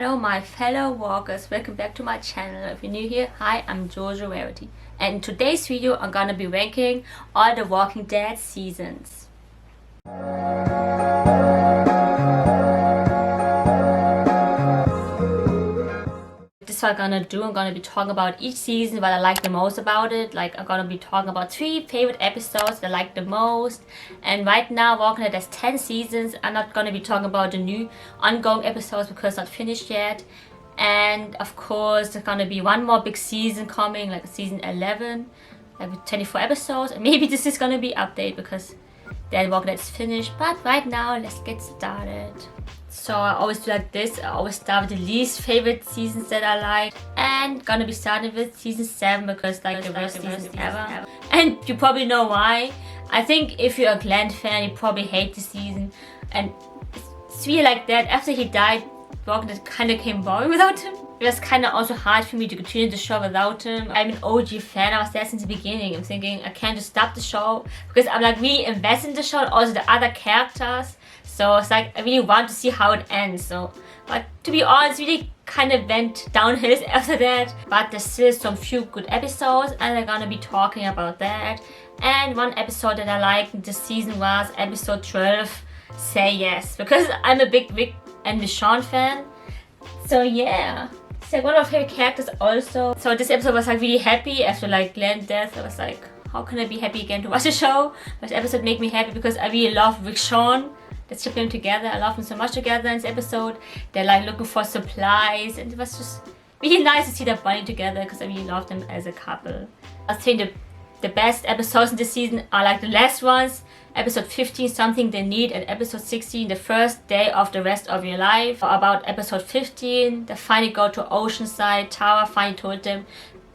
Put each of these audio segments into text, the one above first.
Hello my fellow walkers, welcome back to my channel. If you're new here, hi, I'm Jojo Rarity, and in today's video I'm gonna be ranking all the Walking Dead seasons. This is what I'm gonna be talking about each season, what I like the most about it. Like, I'm gonna be talking about 3 favorite episodes that I like the most. And right now, Walking Dead has 10 seasons. I'm not gonna be talking about the new ongoing episodes because it's not finished yet. And of course, there's gonna be one more big season coming, like season 11, like with 24 episodes. And maybe this is gonna be update because then Walking Dead is finished. But right now, let's get started. So I always do like this. I always start with the least favorite seasons that I like, and gonna be starting with season 7 because like the worst season ever. And you probably know why. I think if you're a Glenn fan, you probably hate the season, and it's really like that. After he died, Walking Dead kind of came boring without him. It was kind of also hard for me to continue the show without him. I'm an OG fan. I was there since the beginning. I'm thinking I can't just stop the show because I'm like really invested in the show and also the other characters. So it's like I really want to see how it ends. So, but to be honest, really kind of went downhill after that. But there's still some few good episodes, and I'm gonna be talking about that. And one episode that I liked this season was episode 12, Say Yes, because I'm a big Rick and Michonne fan. So yeah, it's like one of my favorite characters also. So this episode was like really happy after like Glenn's death. I was like, how can I be happy again to watch the show? But this episode made me happy because I really love Rick Sean. Let's ship them together. I love them so much together in this episode. They're like looking for supplies, and it was just really nice to see them bonding together because I really love them as a couple. I think the best episodes in this season are like the last ones. Episode 15, Something They Need, and episode 16, The First Day of the Rest of Your Life. About episode 15, they finally go to Oceanside. Tara finally told them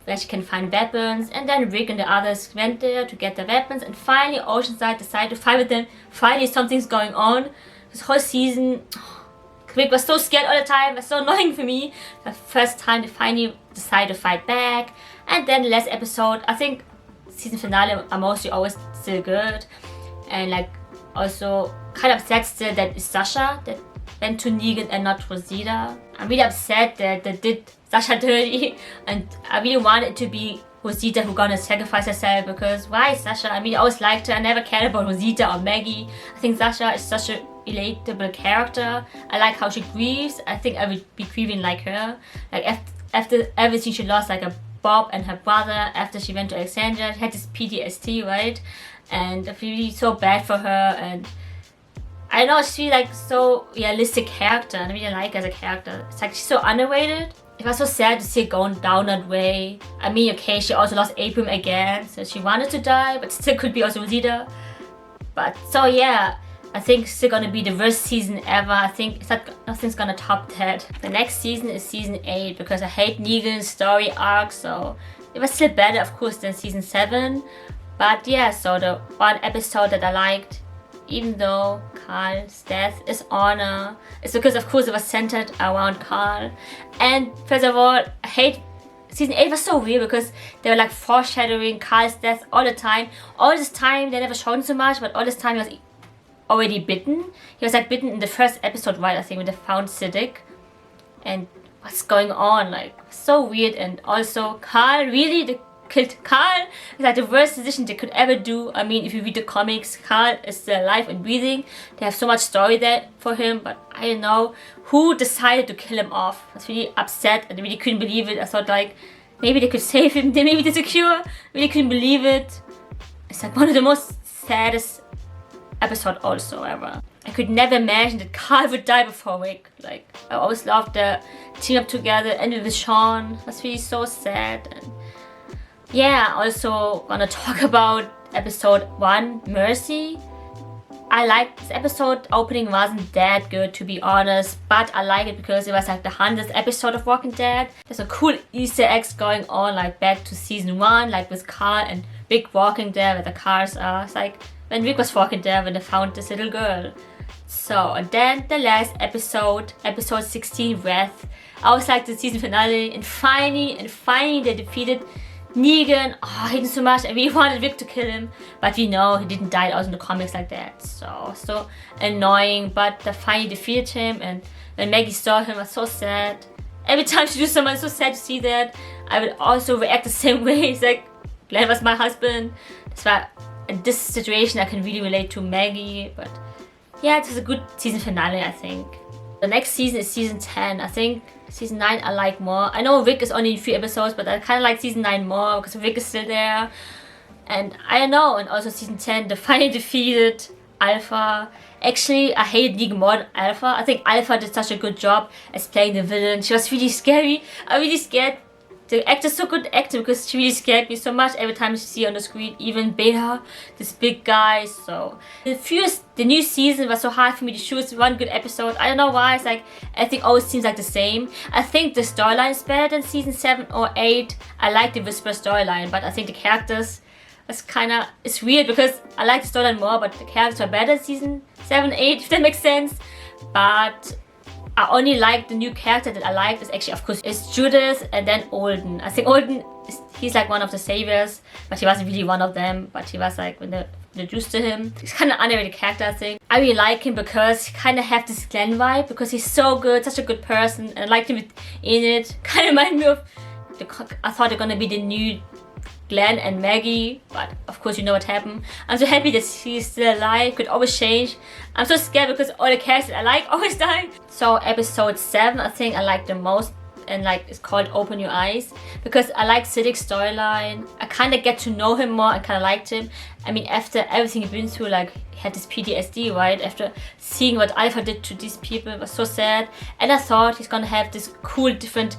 where she can find weapons, and then Rick and the others went there to get the weapons, and finally Oceanside decided to fight with them. Finally something's going on. This whole season, Rick was so scared all the time. It was so annoying for me. The first time they finally decided to fight back. And then the last episode, I think season finale are mostly always still good. And like also kind of upset still that it's Sasha that went to Negan and not Rosita. I'm really upset that they did Sasha dirty, and I really wanted it to be Rosita who gonna sacrifice herself, because why Sasha? I mean, I always liked her. I never cared about Rosita or Maggie. I think Sasha is such a relatable character. I like how she grieves. I think I would be grieving like her. Like after everything she lost, like a Bob and her brother, after she went to Alexandria, she had this PTSD, right? And I feel really so bad for her, and I know she's really like so realistic character, and I really like her as a character. It's like she's so underrated. It was so sad to see her going down that way. I mean, okay, she also lost Abram again, so she wanted to die, but still could be also Rosita. But so yeah, I think it's still gonna be the worst season ever. I think nothing's gonna top that. The next season is season 8 because I hate Negan's story arc, so it was still better, of course, than season 7. But yeah, so the one episode that I liked, even though Carl's death is honor, it's because of course it was centered around Carl. And first of all, I hate season 8 was so weird because they were like foreshadowing Carl's death all the time. All this time they never showed him so much, but all this time he was already bitten. He was like bitten in the first episode, right? I think when they found Siddiq. And what's going on? Like, so weird. And also Carl, really, they killed Carl. It's like the worst decision they could ever do. I mean, if you read the comics, Carl is still alive and breathing. They have so much story there for him, but I don't know who decided to kill him off. I was really upset and really couldn't believe it. I thought like maybe they could save him. They maybe there's a cure. Really couldn't believe it. It's like one of the most saddest episode also ever. I could never imagine that Carl would die before Rick. Like, I always loved the team up together, and with Sean. It was really so sad. And yeah, also gonna talk about episode 1, Mercy. I liked this episode. Opening wasn't that good, to be honest, but I like it because it was like the 100th episode of Walking Dead. There's some cool Easter eggs going on, like back to season 1, like with Carl and Rick walking there where the cars are. It's like when Rick was walking there when they found this little girl. So, and then the last episode, episode 16, Wrath. I always liked the season finale, and finally they defeated Negan. Oh, I hate him so much. I really wanted Rick to kill him, but we know he didn't die out in the comics like that. So annoying. But they finally defeated him, and when Maggie saw him, I was so sad. Every time she do something, it's so sad to see that. I would also react the same way. It's like, Glenn was my husband. That's why in this situation I can really relate to Maggie. But yeah, it was a good season finale, I think. The next season is season 10. I think season 9 I like more. I know Rick is only 3 episodes, but I kind of like season 9 more because Rick is still there. And I don't know, and also season 10, the finally defeated Alpha. Actually, I hated Negan more than Alpha. I think Alpha did such a good job as playing the villain. She was really scary. I'm really scared. The actor's so good at acting because she really scared me so much every time she see her on the screen. Even Beta, this big guy. So the new season was so hard for me to choose one good episode. I don't know why. It's like everything always seems like the same. I think the storyline is better than season 7 or 8. I like the Whisper storyline, but I think the characters it's weird because I like the storyline more, but the characters are better in season 7, 8, if that makes sense. But I only like the new character that I liked is actually, of course, is Judas and then Olden. I think Olden, he's like one of the saviors, but he wasn't really one of them. But he was like when they introduced to him. He's kind of underrated character, I think. I really like him because he kind of have this Glenn vibe because he's so good, such a good person, and I liked him in it. Kind of remind me of I thought they're gonna be the new Glenn and Maggie, but of course you know what happened. I'm so happy that he's still alive, could always change. I'm so scared because all the characters I like always die. So episode 7 I think I like the most, and like it's called Open Your Eyes because I like Siddiq's storyline. I kind of get to know him more and kind of liked him. I mean, after everything he's been through, like he had this PTSD, right? After seeing what Alpha did to these people, it was so sad. And I thought he's gonna have this cool different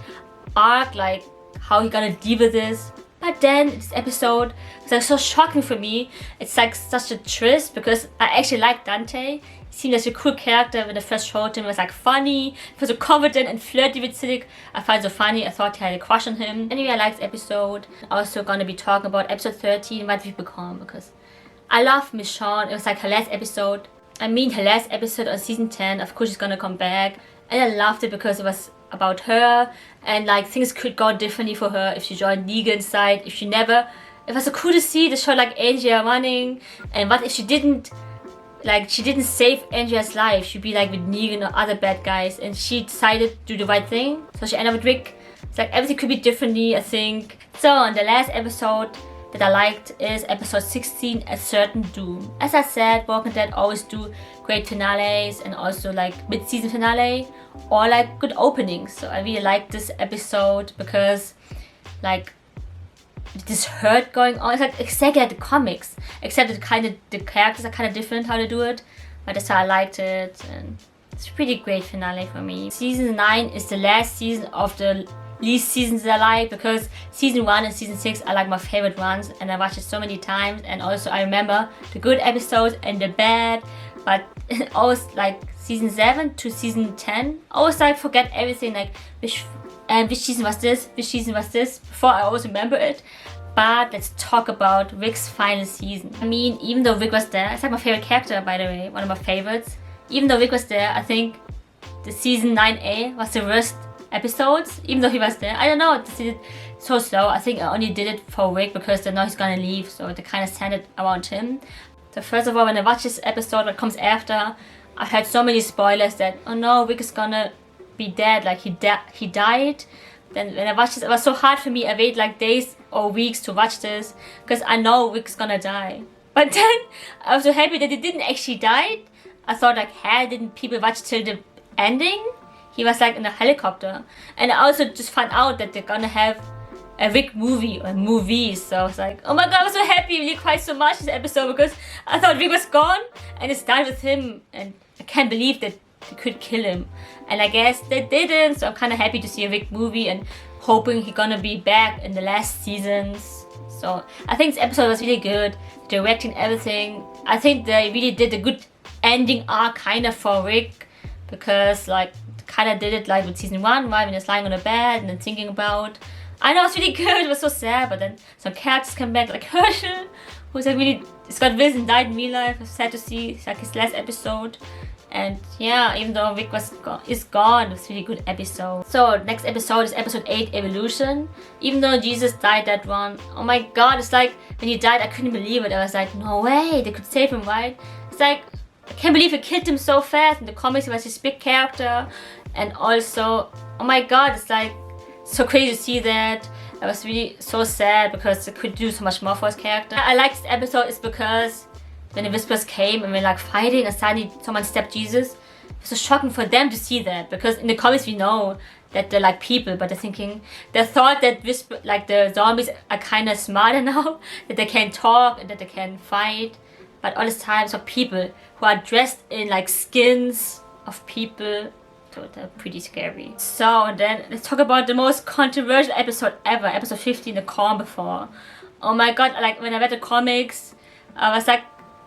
arc, like how he gonna deal with this. But then this episode was like so shocking for me. It's like such a twist because I actually like Dante. He seemed like a cool character when I first showed him. He was like funny, he was so confident and flirty with Siddiq. I find it so funny. I thought he had a crush on him. Anyway, I like this episode. Also gonna be talking about episode 13, What We've Become, because I love Michonne. It was like her last episode. I mean her last episode on season 10. Of course she's gonna come back. And I loved it because it was about her and like things could go differently for her if she joined Negan's side, if she never. It was so cool to see the show like Andrea running, and what if she didn't save Andrea's life, she'd be like with Negan or other bad guys, and she decided to do the right thing, so she ended up with Rick. It's like everything could be differently, I think. So on the last episode that I liked is episode 16, A Certain Doom. As I said, Walking Dead always do great finales and also like mid-season finale or like good openings. So I really like this episode because like this hurt going on. It's like exactly like the comics, except that the characters are kind of different how they do it. But that's how I liked it, and it's a pretty great finale for me. Season 9 is the last season of the least seasons that I like because season 1 and season 6 are like my favorite ones, and I watched it so many times. And also I remember the good episodes and the bad, but always like season 7 to season 10, I always like forget everything, like which season was this, before I always remember it. But let's talk about Rick's final season. I mean, even though Rick was there, it's like my favorite character, by the way, one of my favorites. Even though Rick was there, I think the season 9A was the worst episodes, even though he was there. I don't know, they did it so slow. I think I only did it for Rick because they know he's gonna leave, so they kind of centered around him. So first of all, when I watch this episode that comes after, I heard so many spoilers that, oh no, Rick is gonna be dead, like he died. Then when I watched this, it was so hard for me. I waited like days or weeks to watch this because I know Rick's gonna die. But then I was so happy that he didn't actually die. I thought like, hey, didn't people watch till the ending? He was like in a helicopter. And I also just found out that they're gonna have a Rick movie or movies. So I was like, oh my god, I was so happy. I really cried so much this episode because I thought Rick was gone and it started with him, and I can't believe that they could kill him. And I guess they didn't, so I'm kind of happy to see a Rick movie and hoping he's gonna be back in the last seasons. So I think this episode was really good, directing everything. I think they really did a good ending arc kind of for Rick, because like kind of did it like with season 1, right, when he's lying on the bed and then thinking about, I know it's really good, it was so sad, but then some characters come back like Herschel, who's like really Scott Wilson died in real life. It's sad to see. It's like his last episode. And yeah, even though Rick is gone, it's a really good episode. So next episode is episode 8, Evolution. Even though Jesus died that one, oh my god, it's like when he died I couldn't believe it. I was like, no way, they could save him, right? It's like, I can't believe he killed him so fast. In the comics he was this big character, And also, oh my god, it's like so crazy to see that. I was really so sad because it could do so much more for his character. I like this episode is because when the Whispers came and we're like fighting and suddenly someone stepped Jesus, it was so shocking for them to see that, because in the comics we know that they're like people, but they thought that the zombies are kind of smarter now, that they can talk and that they can fight, but all this time so people who are dressed in like skins of people. So they're pretty scary. So then let's talk about the most controversial episode ever, episode 15, the calm before. Oh my god, like when I read the comics, I was like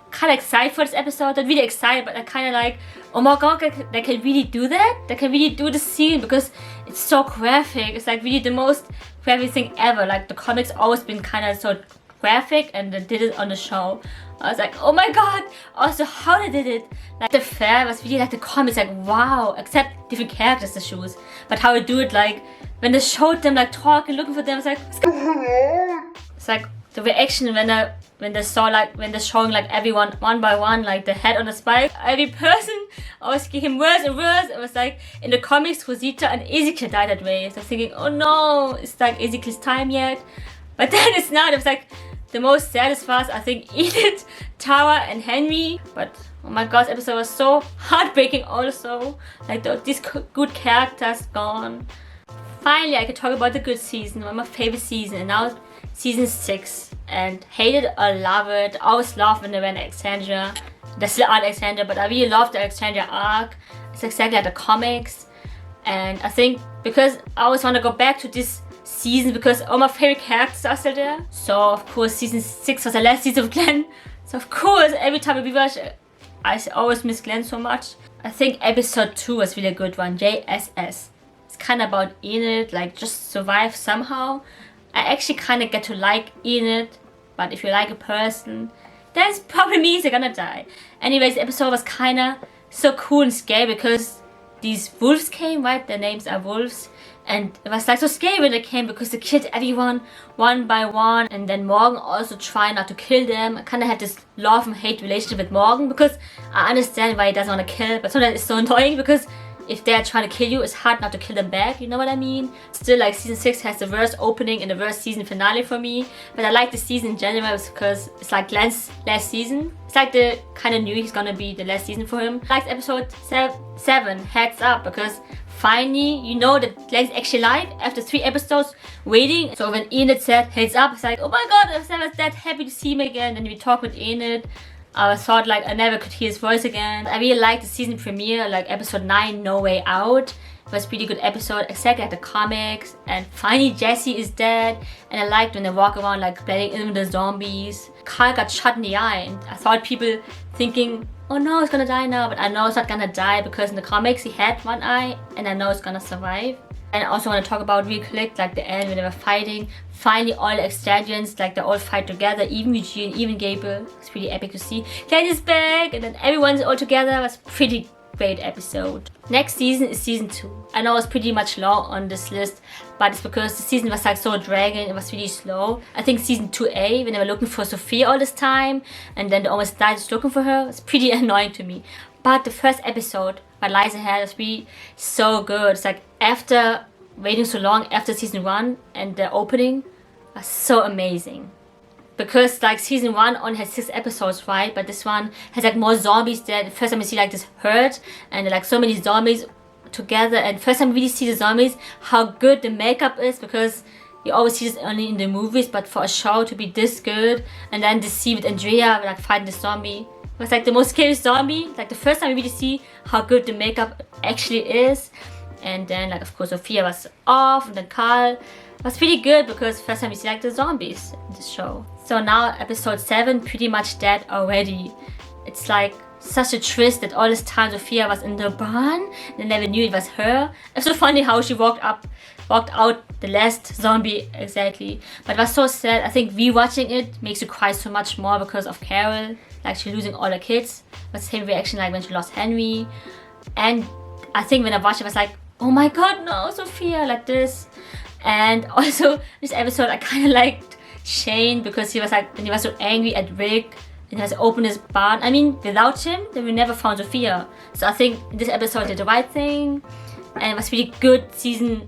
kind of excited for this episode. Not really excited, but I kind of like, oh my god, they can really do that? They can really do the scene because it's so graphic. It's like really the most graphic thing ever. Like the comics always been kind of so graphic and they did it on the show. I was like, oh my god, also how they did it. Like the fair was really like the comics, like wow, except different characters to choose. But how they do it, like when they showed them like talking, looking for them, it's like the reaction when they saw like when they're showing like everyone one by one, like the head on the spike, every person always getting worse and worse. It was like in the comics Rosita and Ezekiel died that way. So I was thinking, oh no, it's like Ezekiel's time yet. But then it's not. It was like the most saddest was, I think, Edith, Tara, and Henry. But oh my god, this episode was so heartbreaking also. Like these good characters gone. Finally, I could talk about the good season, one of my favorite seasons. And now season 6. And hate it or love it. I always love when they went to Alexandria. They still aren't Alexandria, but I really love the Alexandria arc. It's exactly like the comics. And I think because I always want to go back to this season because all my favorite characters are still there. So of course season 6 was the last season of Glenn. So of course every time we watch, I always miss Glenn so much. I think episode 2 was really a good one, JSS. It's kind of about Enid, like just survive somehow. I actually kind of get to like Enid, but if you like a person, that probably means they're gonna die. Anyways, the episode was kind of so cool and scary because these wolves came, right? Their names are wolves. And it was like so scary when they came because they killed everyone one by one. And then Morgan also tried not to kill them. I kind of had this love and hate relationship with Morgan because I understand why he doesn't want to kill. But sometimes it's so annoying because if they're trying to kill you, it's hard not to kill them back. You know what I mean? Still, like season 6 has the worst opening and the worst season finale for me. But I like the season in general because it's like Glenn's last season. It's like the kind of knew he's gonna be the last season for him. I like episode 7, Heads Up, because finally, you know that Glenn's actually alive after 3 episodes waiting. So when Enid said heads up, it's like, oh my god, I was never that happy to see him again. And we talked with Enid. I thought like I never could hear his voice again. I really liked the season premiere, like episode 9, No Way Out. It was a pretty good episode, exactly like the comics. And finally Jesse is dead. And I liked when they walk around like blending in with the zombies. Carl got shot in the eye and I thought people thinking, oh no, he's gonna die now, but I know it's not gonna die because in the comics he had one eye and I know it's gonna survive. And I also want to talk about real quick, like the end when they were fighting. Finally all the Extradians, like they all fight together, even Eugene, even Gabriel. It's pretty epic to see. Glenn is back and then everyone's all together. It was pretty great episode. Next season is season 2. I know it's pretty much long on this list, but it's because the season was like so dragging, it was really slow. I think season 2A, when they were looking for Sophia all this time, and then they almost died just looking for her, it's pretty annoying to me. But the first episode by Liza had was really so good. It's like after waiting so long after season 1 and the opening was so amazing. Because like season 1 only had 6 episodes, right? But this one has like more zombies there. The first time you see like this herd and like so many zombies together, and first time we really see the zombies, how good the makeup is, because you always see this only in the movies, but for a show to be this good. And then the scene with Andrea like fighting the zombie, it was like the most scary zombie. Like the first time we really see how good the makeup actually is. And then like of course Sophia was off, and then Carl was pretty good because first time we see like the zombies in this show. So now episode 7 pretty much dead already. It's like such a twist that all this time Sophia was in the barn and they never knew it was her. It's so funny how she walked out the last zombie exactly. But it was so sad. I think rewatching it makes you cry so much more because of Carol. Like she's losing all her kids. But same reaction like when she lost Henry. And I think when I watched it, I was like, oh my god, no, Sophia, like this. And also this episode I kind of liked Shane because he was like, when he was so angry at Rick and he has opened his barn. I mean, without him, then we never found Sophia. So I think this episode did the right thing. and it was really good season.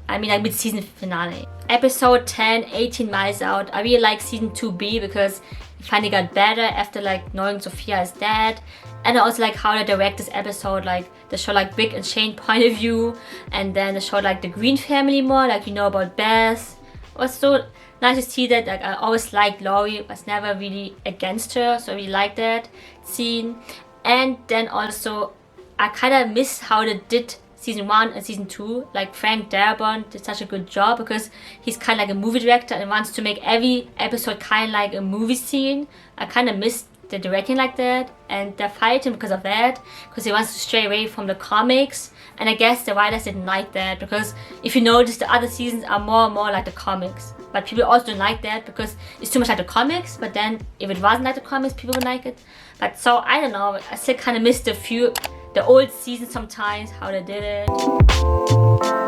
I mean, like mid-season finale. Episode 10, 18 Miles Out. I really like season 2B because it finally got better after like knowing Sophia is dead. And I also like how they direct this episode, like they show like Rick and Shane point of view, and then they show like the Green family more, like you know about Beth. It was so nice to see that. Like I always liked Laurie, was never really against her, so I really liked that scene. And then also I kind of miss how they did season 1 and season 2. Like Frank Darabont did such a good job because he's kind of like a movie director and wants to make every episode kind of like a movie scene. I kind of missed the directing like that, and they're fighting because of that, because he wants to stray away from the comics. And I guess the writers didn't like that, because if you notice, the other seasons are more and more like the comics, but people also don't like that because it's too much like the comics. But then if it wasn't like the comics, people would like it. But so I don't know, I still kind of miss the old seasons sometimes, how they did it.